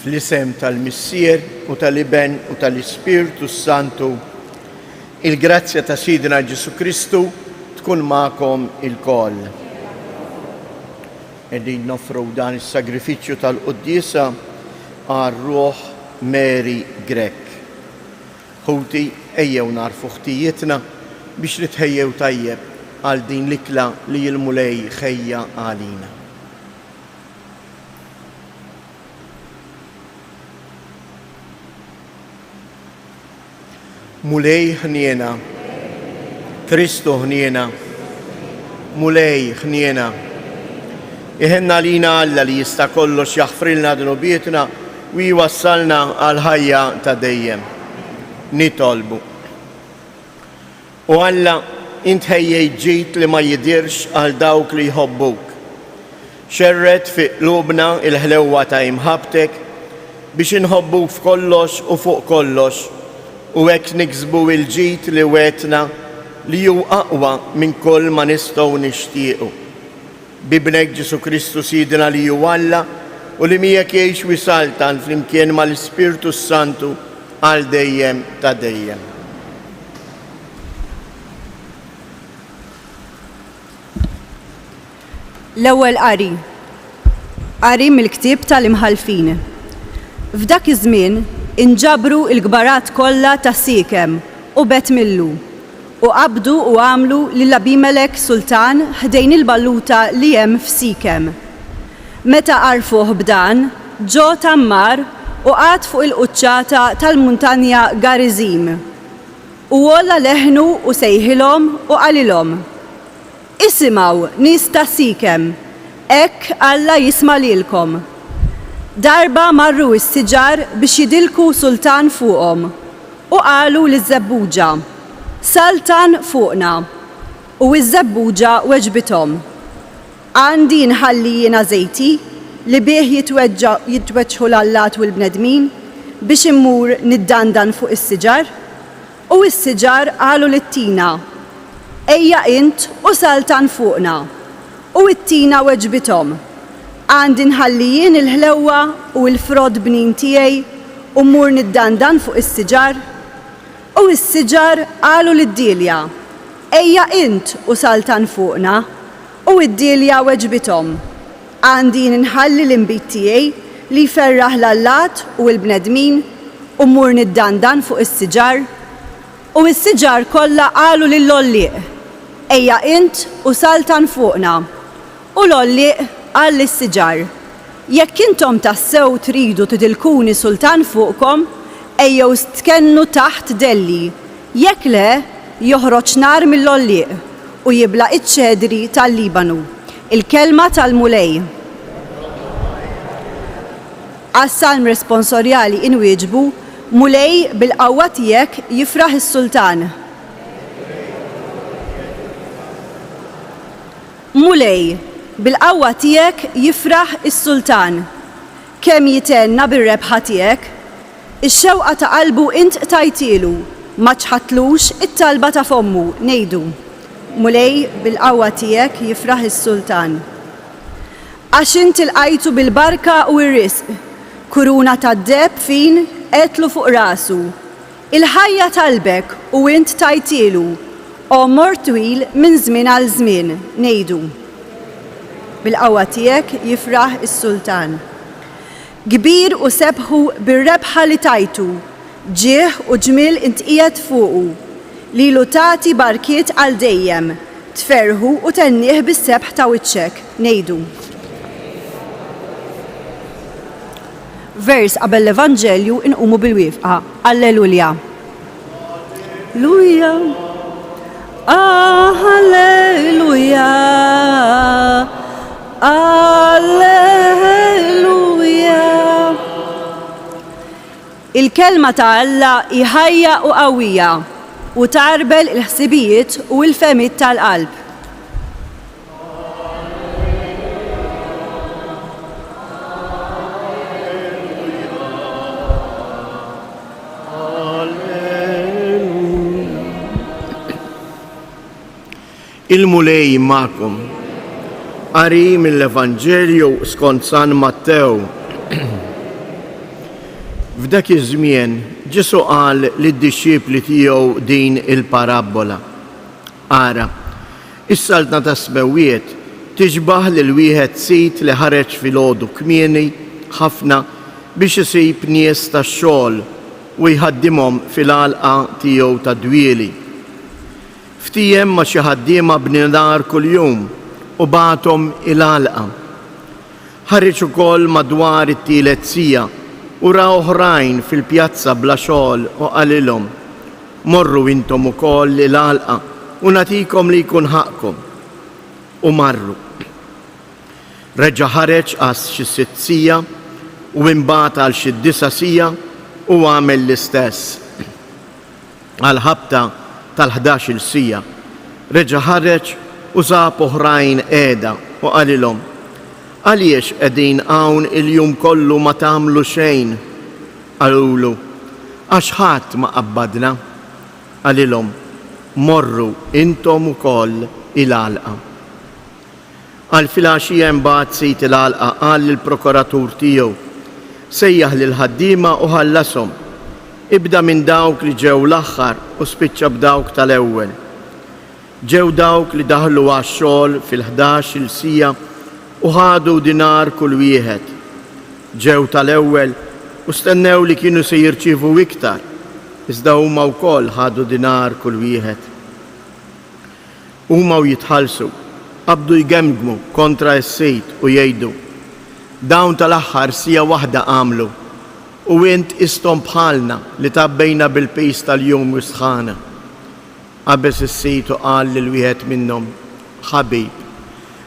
Fl-isem tal-Missier u tal-Iben u tal-Ispirtu Santu, il-grazzja ta' Sidna Ġesu Kristu tkun magħkom ilkoll. Qegħdin nofru dan is-sagrifiċċju tal-Quddiesa għar-Ruħ Mary Grek. Ħuti ejjew narfu ħtijietna biex nitħejjew tajjeb għal din l-ikla li l-mulej ħejja għalina. Mulej ħniena, Kristu ħniena, mulej ħniena. Iħenna lina Alla li jista' kollox jaħfrilna dnubietna u jwassalna għal ħajja ta' dejjem. Nitolbu. U Alla int ħejjej ġid li ma jidirx għal dawk li jħobbuk. Xerret fi qlubna il-ħlewwa ta' imħabtek biex inħobbuk f'kollox u fuq kollox. U hekk niksbu il-ġid li wetna li hu aqwa minn kull ma nistgħu nixtiequ. Bibnek Ġesu Kristu Sidna li hu Alla u li miegħek jgħix wisaltan flimkien mal-Ispirtu Santu għal dejjem ta' dejjem. L-ewwel qari mill-ktieb tal-imħalfin. F'dak iż-żmien inġabru l-gbarat kollha ta' Sikem u Bet Millu u qabdu u għamlu lil Abimelek sultan ħdejn il-balluta li hemm f'Sikem. Meta għarfuh b'dan, ġo Tammar u qgħad fuq il-quċċata tal-muntanja Garizim. U wolla leħnu u sejħilhom u qalilhom: Isimgħu nies ta' Sikem, hekk Alla jisma' lilkom. Darba marru s-siġar biex jidilku sultan fuqhom u qalu liż-żebbuġa: Sultan fuqna. U iż-żebbuġa weġbithom: Għandi nħalli jiena żejti li bih jitweġġħu l-allat u l-bnedmin biex immur niddandan fuq is-siġar? U s-siġar qalu lit-tina: Ejja int u Sultan fuqna. U t-tina weġbithom: Għandi nħalli jien il-ħlewwa u l-frod bnin tiegħi u mmur niddandan fuq is-siġar? U s-siġar qalu lid-dilja: Ejja int u Sultan fuqna. U d-dilja weġbithom: Għandi nħalli l-inbit tiegħi li jferraħ l-allat u l-bnedmin u mmur niddandan fuq is-siġar? U s-siġar kollha qalu lill-ollieq: Ejja int u Sultan fuqna. U l-ollieq qal lis-siġar: Jekk intom tassew tridu tidilkuni sultan fuqkom, ejjew stkennu taħt delli, jekk le joħroġ nar mill-ollieq u jibla iċ-ċedri tal-Libanu. Il-kelma tal-mulej. Għas-salm responsorjali inwieġbu: Mulej bil-qawwa tiegħek jifraħ is-sultan. Mulej bil-qawwa tiegħek jifraħ is-sultan. Kemm jitenna bir-rebħa tiegħek, ix-xewqa ta' qalbu int tajtielu, ma ċħatlux it-talba ta' fommu ngħidu: Mulej bil-qawwa tiegħek jifraħ is-sultan. Għax int ilqajtu bil-barka u r-risq, kuruna tad-deb fin qetlu fuq rasu. Il-ħajja talbek u int tajtielu, omor twil minn żmien għal żmien ngħidu: Bil-qawwa tiegħek jifraħ is-sultan. Kbir u sebħu bir-rebħa li tajtu, ġieħ u ġmiel int qiegħed fuqu, lilu tagħti barkiet għal dejjem, tferħu u tennieh bis-sebħ ta' wiċċek ngħidu. Vers qabel l-Evanġelju inqumu bil-wifqa. Alleluja. Alleluja. Alleluja. Alleluja. Il-kelma ta' Alla iħajja u qawwija u tarbel il-ħsibijiet u l-femiet tal-qalb. Il-mulej magħkom. Qari mill-Evanġelju skont San Mattew. F'dak iż-żmien Ġesu qal lid-dixxiepli tiegħu din il-parabola. Ara, is-saltna ta' sbewwiet tixbaħ lil wieħed sit li ħareġ filgħodu kmieni ħafna biex isib nies tax-xogħol u jħaddimhom fil-għalqa tiegħu ta' dwieli. Ftiem ma' xi ħaddiema b'dinar kuljum u bagħathom il-għalqa. Ħareġ ukoll madwar it-tielet sija u ra oħrajn fil-pjazza bla xogħol u qalilhom: morru intom ukoll il-għalqa u nagħtikom li jkun ħaqkom. U marru. Reġa' ħareġ għas xi 6 sija u imbagħad għal xi 9 sija u għamel l-istess. Għal ħabta tal-11 sija reġa' ħareġ u sab oħrajn qiegħda u qalilhom: għaliex qegħdin hawn il-jum kollu ma tagħmlu xejn? Qalulu: għax ħadd ma qabbadna. Qalilhom: morru intom ukoll il-għalqa. Għal filgħaxija mbagħad sit il-għalqa qal lill-prokuratur tiegħu: sejjaħ lil ħaddiema u ħallashom. Ibda minn dawk li ġew l-aħħar u spiċċa b'dawk tal-ewwel. Ġew dawk li daħlu għax-xogħol fil-11 sija u ħadu dinar kull wieħed. Ġew tal-ewwel u stennew li kienu se jirċievu iktar, iżda huma wkoll ħadu dinar kull wieħed. Huma jitħallsu qabdu jgemgmu kontra s-sejt u jgħidu: dawn tal-aħħar sija waħda għamlu u int istom bħalna li tabbejna bil-pejs tal-jum u sħana. Qabeż is-sejt u qal lil wieħed minnhom: ħabib,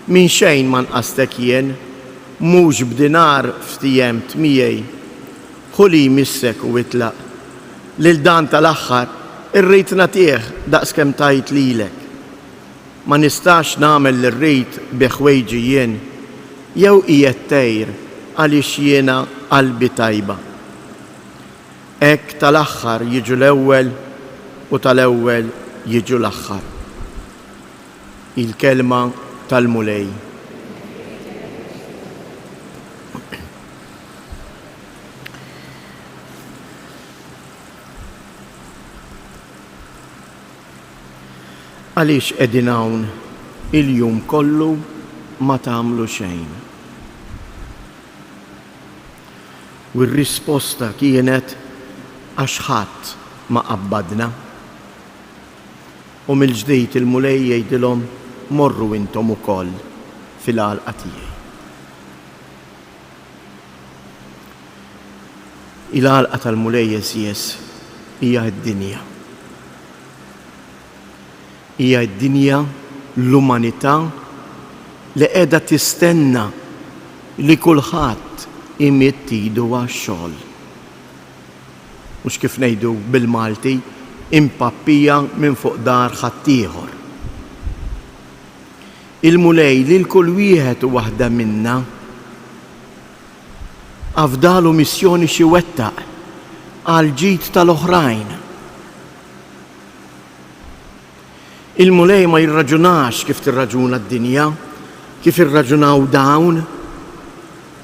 min xejn ma nqastek jien, mhux b'dinar ftiemt miegħi. Ħuli missek u itlaq. Lil dan tal-aħħar irrid nagħtih daqskemm tajt lilek. Ma nistax nagħmel li rrid bi ħwejġi jien, jew qiegħed tgħir għaliex jiena qalbi tajba. Hekk tal-aħħar jiġu l-ewwel u tal-ewwel jiġu l-aħħar. Il-kelma tal-mulej. Għaliex qegħdin hawn il-jum kollu ma tagħmlu xejn? U r-risposta kienet: għax ħadd ma qabbadna. U mill-ġdid il-mulej jgħidilhom: morru intom ukoll fil-għalqa tiegħi. Il-għalqa tal-mulej Jeżies hija d-dinja. Hija d-dinja, l-umanità li qiegħda tistenna li kulħadd imitt idu għax-xogħol. Mhux kif ngħidu bil-Malti, impappija minn fuq dar ħaddieħor. Il-mulej li l-kull wieħed u waħda minna għafdalu missjoni xi wettaq għal ġid tal-oħrajn. Il-mulej ma jirraġunax kif tirraġuna d-dinja, kif irraġunaw dawn,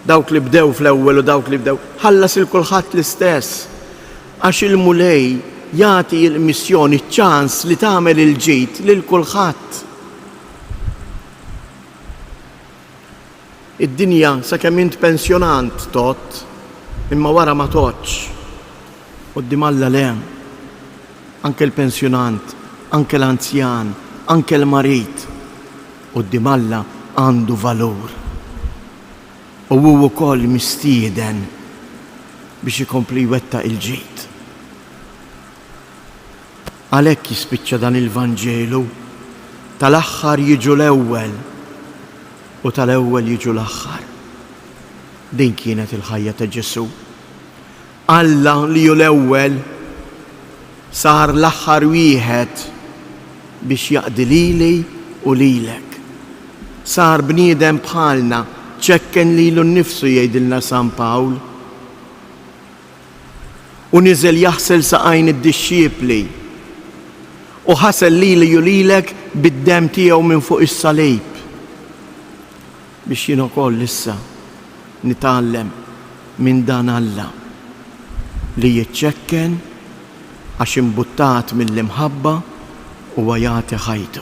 dawk li bdew fl-ewwel u dawk li bdew. Ħallas il-kulħadd l-istess, għax il-mulej jagħti l-missjoni ċans li tagħmel il-ġid lil kulħadd. Id-dinja sakemm int pensjonant tot, imma wara ma totx. Quddiem Alla le, anke l-pensjonant, anke l-anzjan, anke l-marit, quddiem Alla għandu valur. U hu wkoll mistieden biex ikompli jwettaq il-ġid. Għalhekk jispiċċa dan il-Vanġelu: tal-aħħar jiġu l-ewwel u tal-ewwel jiġu l-aħħar. Din kienet il-ħajja ta' Ġesu. Alla li hu l-ewwel sar l-aħħar wieħed biex jaqdi lili u lilek. Sar bniedem bħalna, ċekken lilu nnifsu jgħidilna San Pawl. U niżel jaħsel saqajn id-dixxiepli u ħasel lili u lilek bid-dem tiegħu minn fuq is-salib biex jien ukoll issa nitgħallem minn dan Alla. li jiċċekken għax imbuttat mill-imħabba u jagħti ħajtu.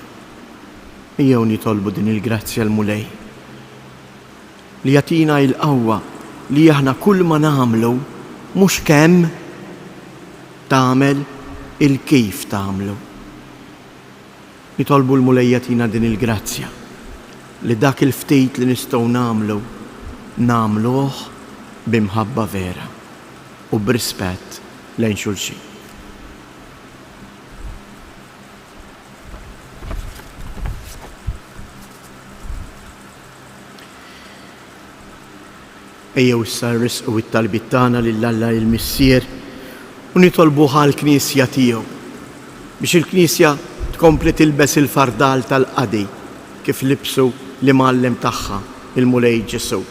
Ejjew nitolbu din il-grazzja l-mulej li jagħtina l-qawwa li aħna kull ma nagħmlu mhux kemm tagħmel il-kif tagħmlu. Nitolbu l-mulej jagħtina din il-grazzja li dak il-ftit li nistgħu nagħmluh b'imħabba vera u b'rispett lejn xulxin. Ejjew issa nrisqu t-talbiet tagħna lill-Alla il-Missier u nitolbuha l-Knisja tiegħu biex il-Knisja tkompli tilbes il-fardal tal-qadi kif libsu l-imgħallem tagħha il-mulej Ġesu.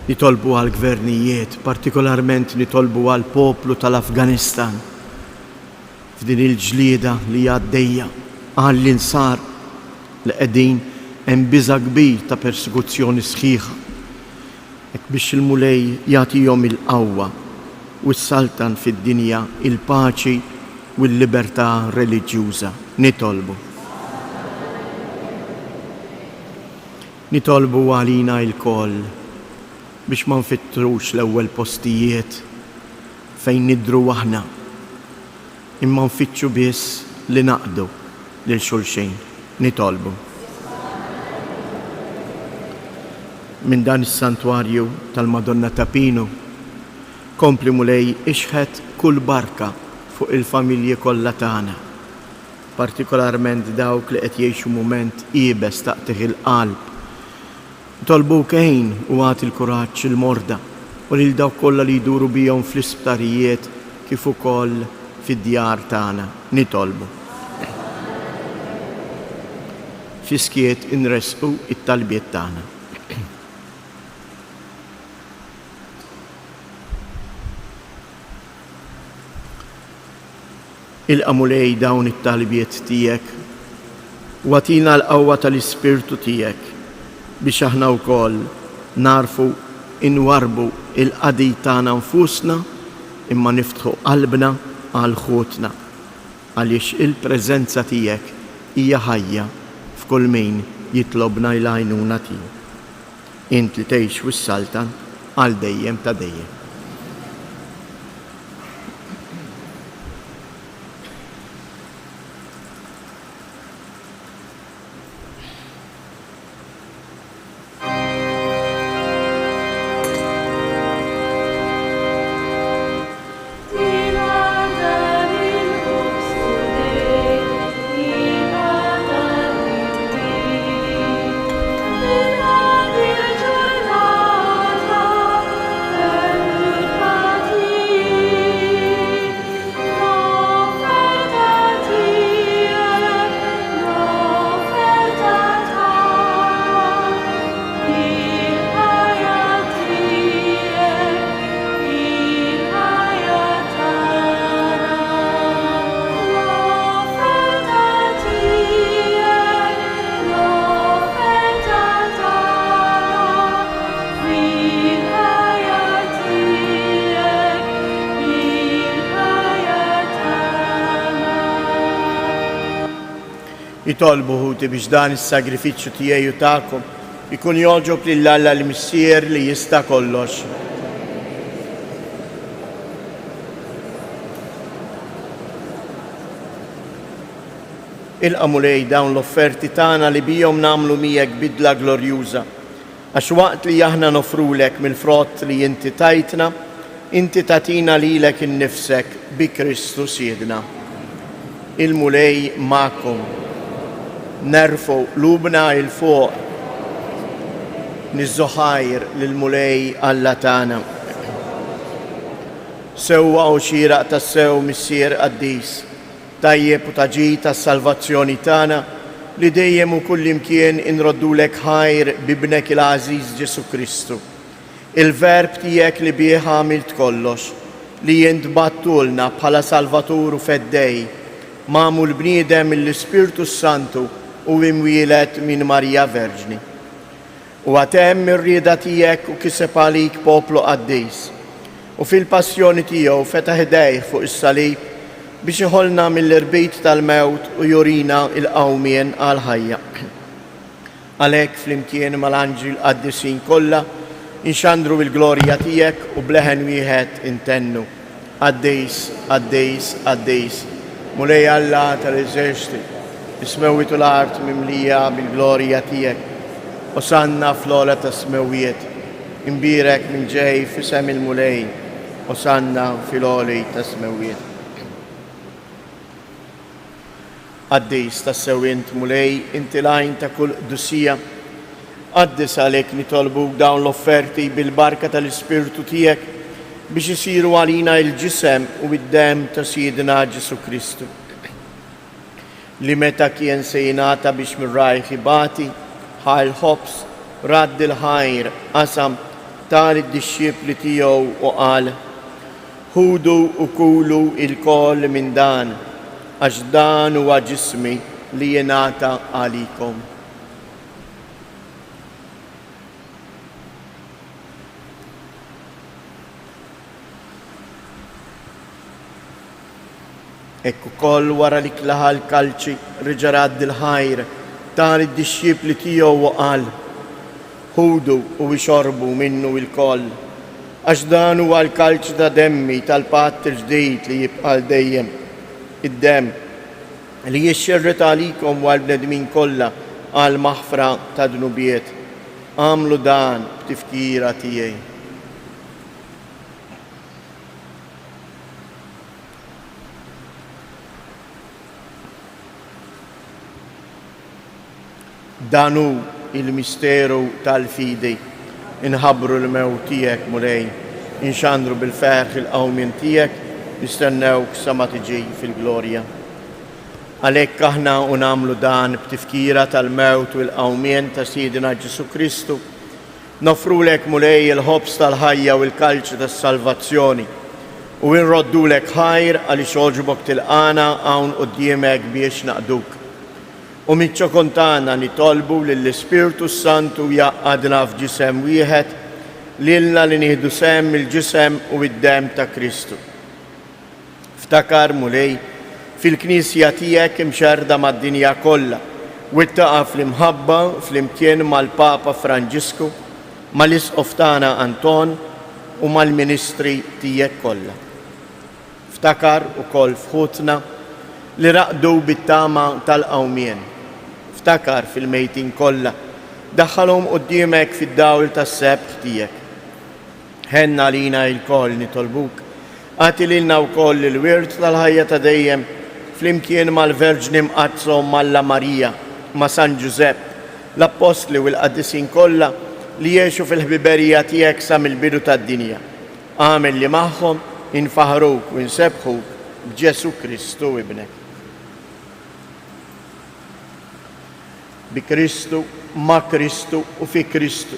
Nitolbu għall-gvernijiet, partikolarment nitolbu għall-poplu tal-Afganistan f'din il-ġlieda li għaddejja għall-insar li qegħdin hemm biża' kbir ta' persekuzzjoni sħiħa. Hekk biex il-mulej jagħtihom il-qawwa u s-saltan fid-dinja il-paċi u l-libertà reliġjuża. Nitolbu għalina il-koll biex ma nfittrux l-ewwel postijiet fejn nidru aħna, imma nfittxu biss li naqdu lil xulxin. Nitolbu. Minn dan is-santwarju tal-Madonna ta' Pino, kompli mulej ixħet kull barka fuq il-familji kollha tagħna, partikolarment dawk li qed jgħixu mument qiebes taqtih il-qalb. Tolbuk għejn u għati l-kuraġġ il-morda u lil dawk kollha li jduru bihom fl-isptarijiet kif ukoll fid-djar tagħna. Nitolbu. Fiskiet inresqu it-talbiet tagħna. Il-qamulej dawn it-talbiet tiegħek u għatina l-qawwa tal-Ispirtu tiegħek biex aħna wkoll narfu inwarbu il-qadi tagħna nfusna imma niftħu qalbna għal ħutna għaliex il-preżenza tiegħek hija ħajja f'kull min jitlobna l-għajnuna tiegħu. Int li tgħix wis-saltan għal dejjem ta' dejjem. Nitolbu ħuti biex dan is-sagrifiċċju tiegħi u tagħkom ikun jogħġob lill-Alla l-Missier li jista' kollox. Il-qamulej dawn l-offerti tagħna li bihom nagħmlu miegħek bidla glorjuża għax waqt li aħna nofrulek mill-frott li inti tajtna, inti tagħtina lilek innifsek bi Kristu Siedna. Il-mulej magħkom. Nerfu lubna il-fuq, nizzoħajr lil-mulej Alla tagħna. Sewwa u xieraq tas-sew Missier Qaddis, tajjeb u taġi tas-salvazzjoni tagħna li dejjem u kullimkien inroddulek ħajr bibnek il-Għażiż Ġesu Kristu. Il-verb tiegħek li bih għamilt kollox, li jintbattulna bħala Salvatur u Feddej, magħmul bniedem mill-Ispirtu Santu u imwielet minn Marija Verġni. u għatem ir-rieda tiegħek u kiseb għalik poplu qaddis. U fil-passjoni tiegħu fetaħ idejh fuq is-salib biex iħolna mill-irbit tal-mewt u jurina il-qawmien għal-ħajja. Għalhekk flimkien mal-anġil qaddisin kollha inxandru bil-glorja tiegħek u bleħen wieħed intennu. Qaddis, qaddis, qaddis, mulej Alla tal-eżerċiti, is-smewwiet u l-art mimlija bil-glorja tiegħek. Osanna fl-ola ta' smewiet, imbirek minn ġej fisem il-mulej, osanna fil-oli ta' smewiet. Qaddis ta' sewint mulej, inti lajn ta' kull dussija, qaddis għalek nitolbu dawn l-offerti bil-barka tal-Ispirtu tijek biex isiru għalina il-ġisem u id-dem ta' Sidina Ġesu Kristu. Li meta kien sejnata biex mirrajħ ibati, ħal ħobs, radd il-ħajr, qasam tal id-disċipli tiegħu u qal: ħudu u kulu il-koll minn dan, għax dan huwa ġismi li jingħata għalikom. Ekku koll wara li klaħa l-kalċi reġa' radd il-ħajr tal id-disċipli tiegħu u qal: ħudu u ixorbu minnu il-koll, għax dan huwa l-kalċ ta' demmi tal-patt il-ġdid li jibqa' dejjem, id-dem li jixxerret għalikom u għal-bnedmin kollha għal maħfra ta' dnubiet. Għamlu dan b'tifkira tiegħi. Danu il-misteru tal-fidi, inħabru l-mew tijek mulej, inxandru bil-ferħ il-qawmin tijek, nistennewk sa ma tiġi fil-glorja. Għalhekk aħna unamlu dan b'tifkira tal-mewt u l-qawmien ta' Sidina Ġesu Kristu, nofrulek mulej il-ħobs tal-ħajja u l-kalċ tas-salvazzjoni, u nroddulek ħajr għaliex oġbok tilqana hawn quddiemek biex naqduk. U mitċo kontana nitolbu lill-Ispirtu Santu jaqadna f'ġisem wieħed lilna li nieħdu sem il-ġisem u id-dem ta' Kristu. Ftakar mulej fil-Knisja tiegħek imxerda mad-dinja kollha u ittaqa' fl-imħabba flimkien mal-Papa Franġisku, mal-Isqof tagħna Anton u mal-Ministri tiegħek kollha. Ftakar ukoll f'ħutna li raqdu bit-tama tal-qawmien. Ftakar fil-mejtin kollha, daħħalhom quddiemek fid-dawl tas-sebħ tiegħek. Ħenna lina l-koll nitolbuk, għati lilna wkoll il-wirt tal-ħajja ta' dejjem flimkien mal-Verġni mqazzhom Malla Marija, ma' San Ġusepp, l-Apostli u l-Qaddisin kollha li jgħixu fil-ħbiberija tiegħek sa mill-bidu tad-dinja. Għamel li magħhom infaħruk u nsebħuk b'Ġesu Kristu ibnek. Bi Kristu, ma' Kristu u fi Kristu,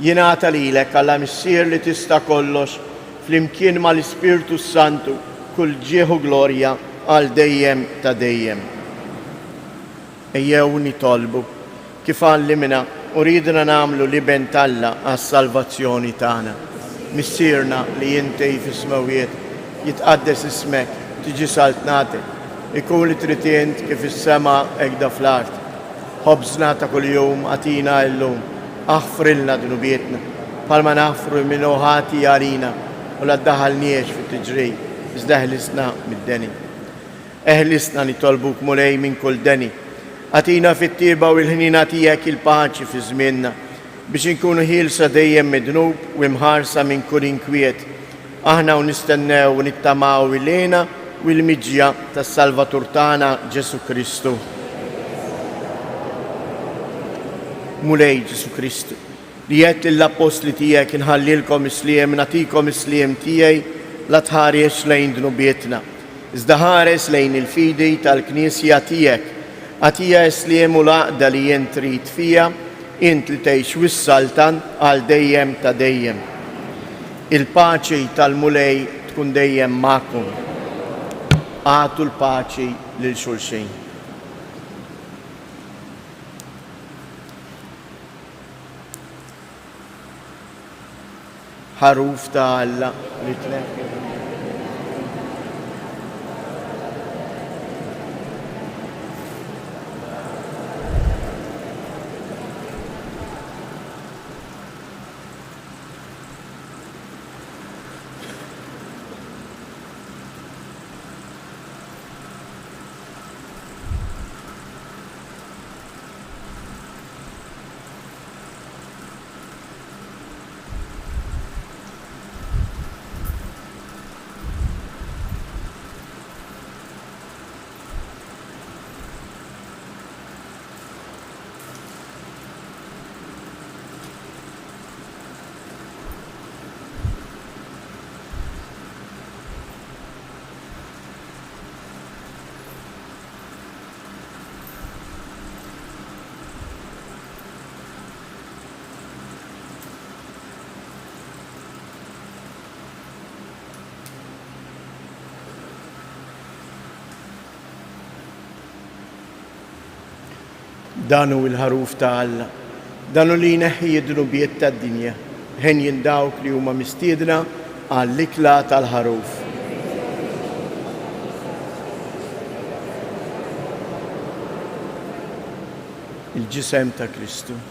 jingħata lilek Alla missier li tista' kollox flimkien mal-Ispirtu Santu kull ġieħu glorja għal dejjem ta' dejjem. Ejjew nitolbu kif għallimna u ridna nagħmlu liben Alla għas-salvazzjoni tagħna. Missierna li inti fis-smawiet jitqaddes ismek, tiġi saltnatek, ikun li trid int kif is-sema hekk da fl-art. Ħobżna ta' kuljum għatina llum, aħfrilna dnubietna, bħalma naħfru minnu ħati għalina u la ddaħalniex fit-tiġrij, iżda eħlisna mid-deni. Eħlisna nitolbuk mulej minn kull deni, għatina fit-tiba u l-ħnina tiegħek il-paċi fi żmienna biex inkunu ħielsa dejjem midnub u imħarsa minn kull inkwiet. Aħna u nistennew u nittamaw il-lena u l-miġja tas-Salvatur tagħna Ġesu Kristu. Mulej Ġesu Kristu, li jett l-Apostli tiegħek inħallilkom isliem, natikom isliem tiegħi la tħares lejn dnubietna, iżda ħares lejn il-fidi tal-Knisja tiegħek, għatija isliem u laqda li jien trid fija, int li tgħix wis-saltan għal dejjem ta' dejjem. Il-paċi tal-mulej tkun dejjem magħkom. Għatu l-paċi lil xulxin. ħaruf ta' Alla li tneħħi. Danu il-ħaruf ta' Alla, danu li jneħħi id-dnubiet tad-dinja, ħen dawk li huma mistiedna għall-ikla tal-ħaruf. Il-ġisem ta' Kristu.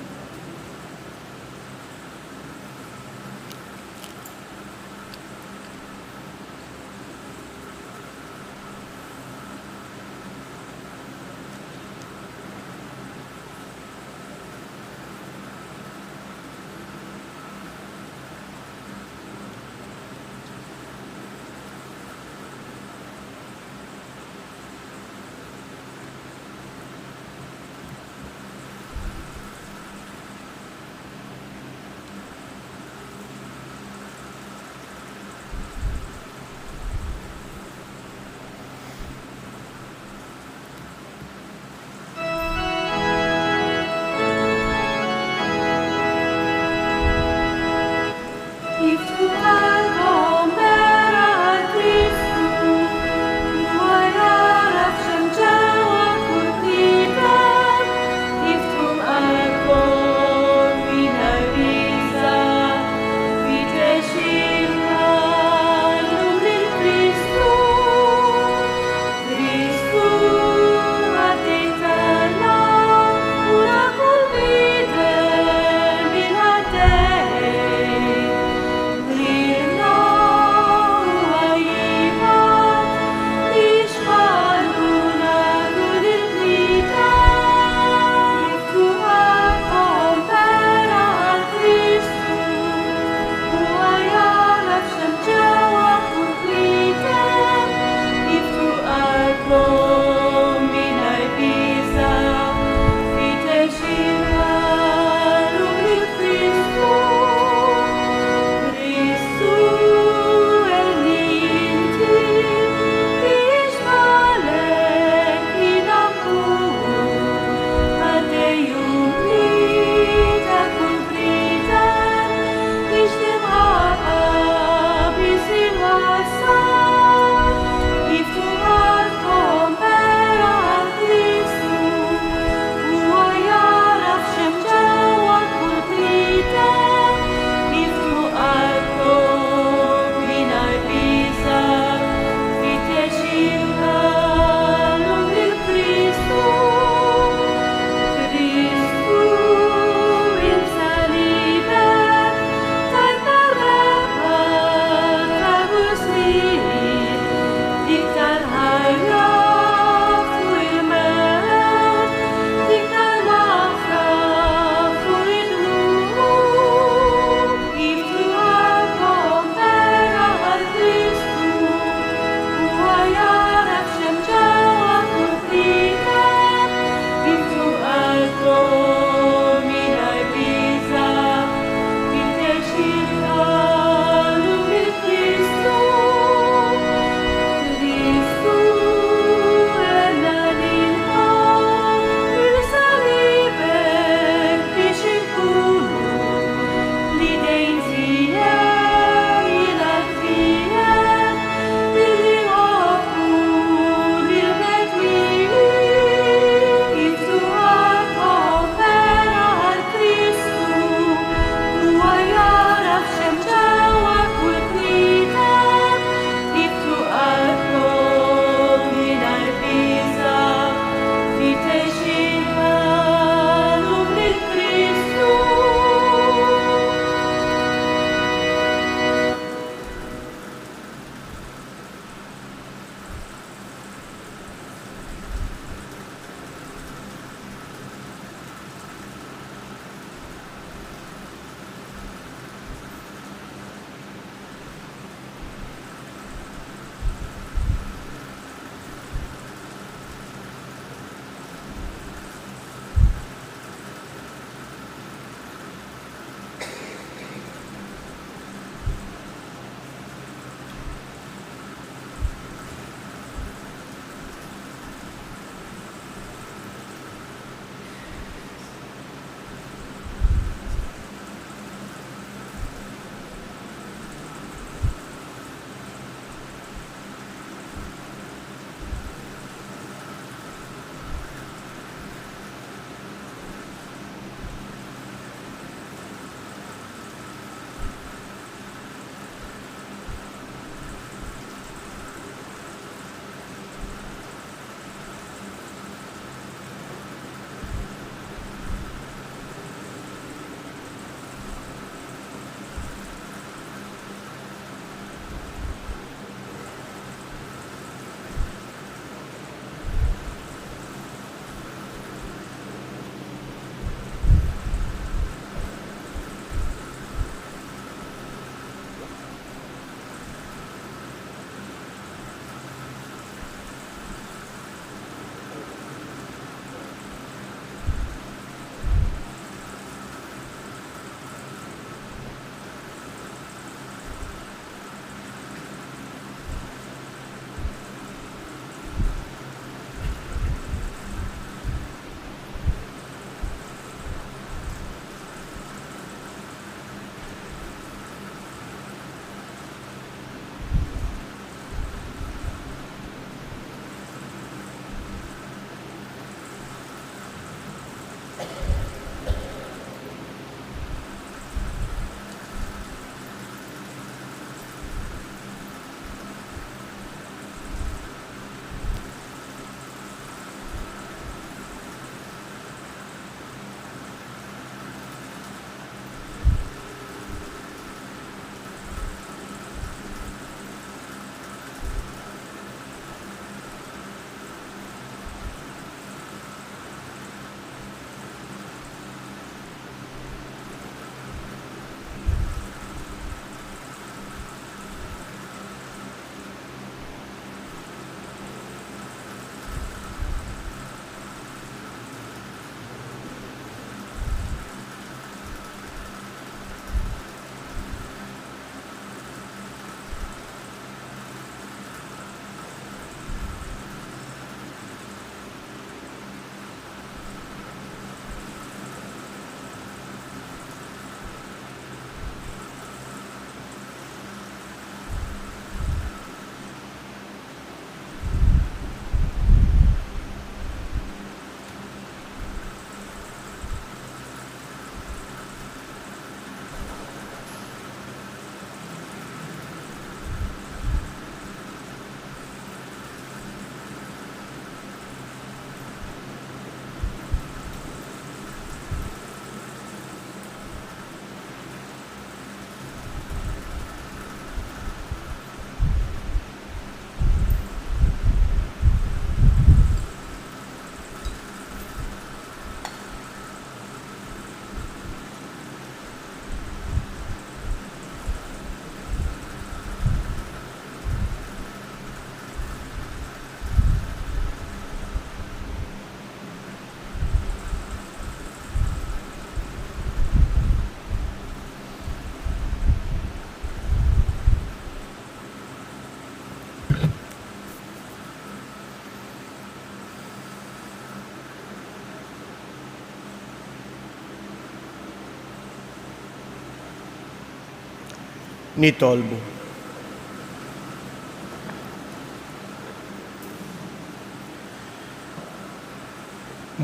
nitolbu.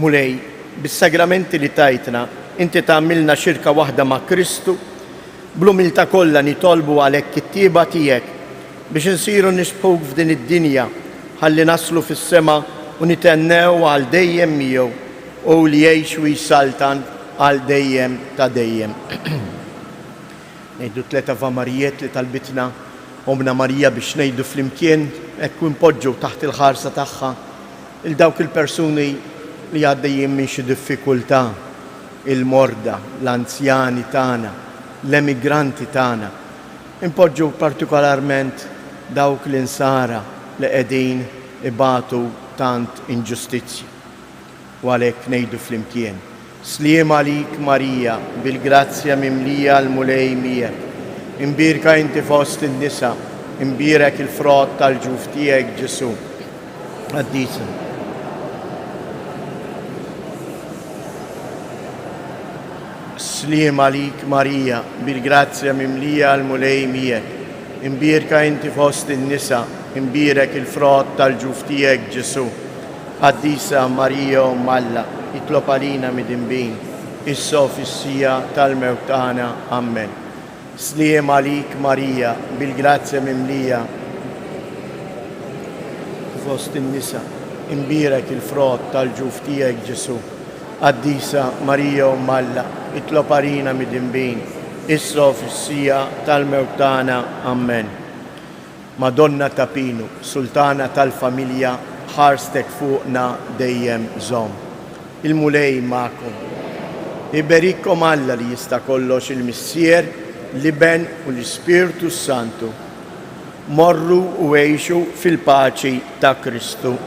Mulej, bis-sagramenti li tajtna, inti tagħmilna xirka waħda ma' Kristu, bl-umiltà kollha nitolbu għalhekk it-tieba tiegħek biex insiru nixbħuk f'din id-dinja ħalli naslu fis-sema u nitennew għal dejjem miegħu u li jgħix u jsaltan għal dejjem ta' dejjem. Ngħidu tliet Ava Marijiet li talbitna Omna Marija biex ngħidu flimkien hekk impoġġu taħt il-ħarsa tagħha il dawk il-persuni li għaddejjin minn xi diffikultà, il-morda, l-anzjani tagħna, l-emigranti tagħna. Impoġġu partikolarment dawk l-insara li qegħdin ibatu tant inġustizzji. U għalhekk ngħidu flimkien. Sliem għalik Marija, bil-grazzja mimlija l-mulej miegħek. Imbirka inti fost in-nisa, imbirek il-frott tal-ġuf tiegħek Ġesu. Għaddisa. Sliem għalik Marija, bil-grazzja mimlija l-mulej miegħek. Imbirka inti fost in-nisa, imbirek il-frott tal-ġuf tiegħek Ġesu. Għaddisa Marija Alla, itlob għalina mid-imbin, issa fis-sija tal-mewt tagħna. Amen. Sliem għalik Marija, bil-grazzja mimlija fost in-nisa, imbirek il-frott tal-ġuf tiegħek Ġesu. Għaddisa Marija Alla, itlob għalina mid-imbin, issa fis-sija tal-mewt tagħna. Amen. Madonna ta' Pinu, Sultana tal-familja, ħarstek fuqna dejjem żomm. Il-mulej magħkom. Iberikkom Alla li jista' kollox il-Missier, l-Iben u l-Ispirtu Santu. Morru u għejxu fil-paċi ta' Kristu.